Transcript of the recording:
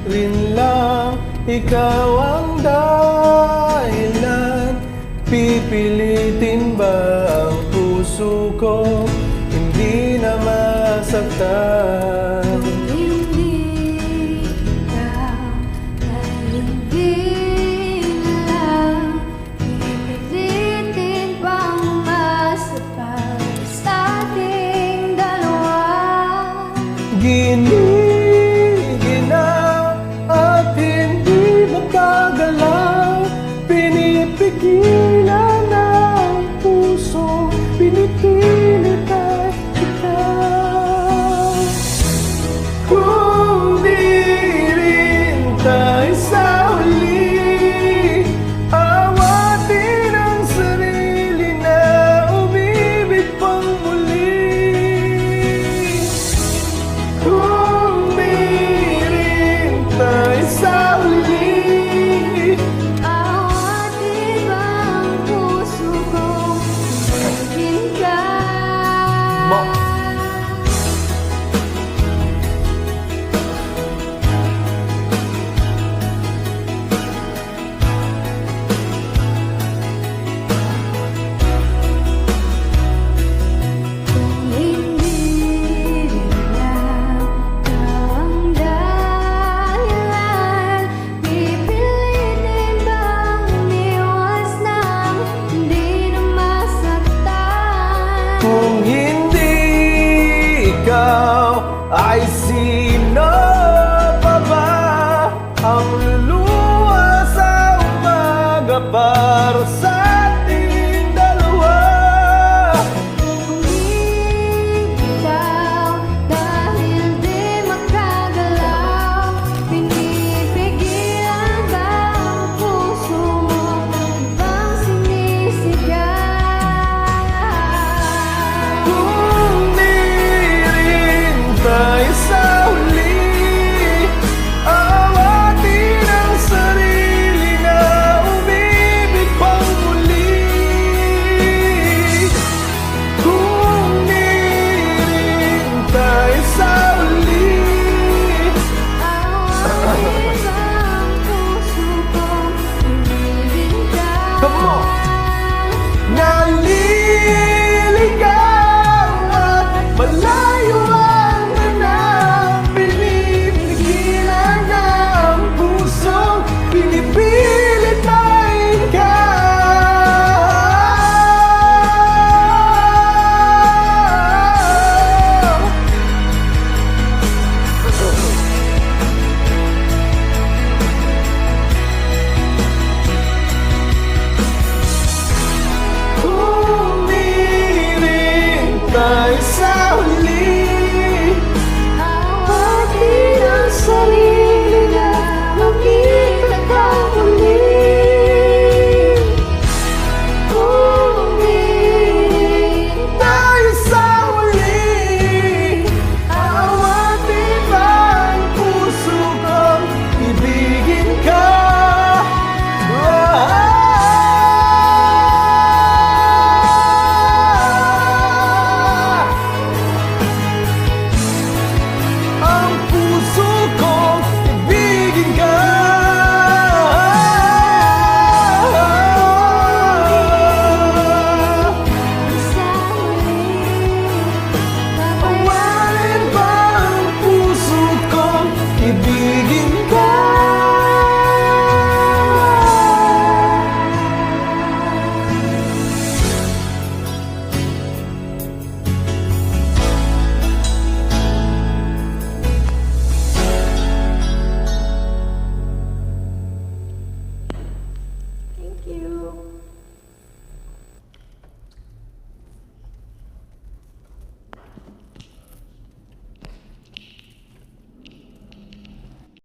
rin lang, ikaw ang dahilan. Pipilitin ba ang puso ko hindi na masaktan? Kung hindi ikaw ay hindi lang, pipilitin pang umasa para sa ating dalawa. Giniginaw at hindi makagalaw, pinipigilan ng puso, pinipilit at ikaw. Kung di rin tayo sa huli, awatin ang sarili na umibig pang muli. Kung di rin tayo sa huli, Awatin ba ang puso kong ibigin ka? Kung hindi rin lang ikaw ang dahilan, pipilitin bang umiwas nang hindi na masaktan? kung hindi ikaw ay sino pa ba ang luluwa sa umaga para sa ating dalawa? Kung ikaw dahil di makagalaw, pinipigilan ba ang puso mo ibang sinisigaw? Kung di rin tayo sa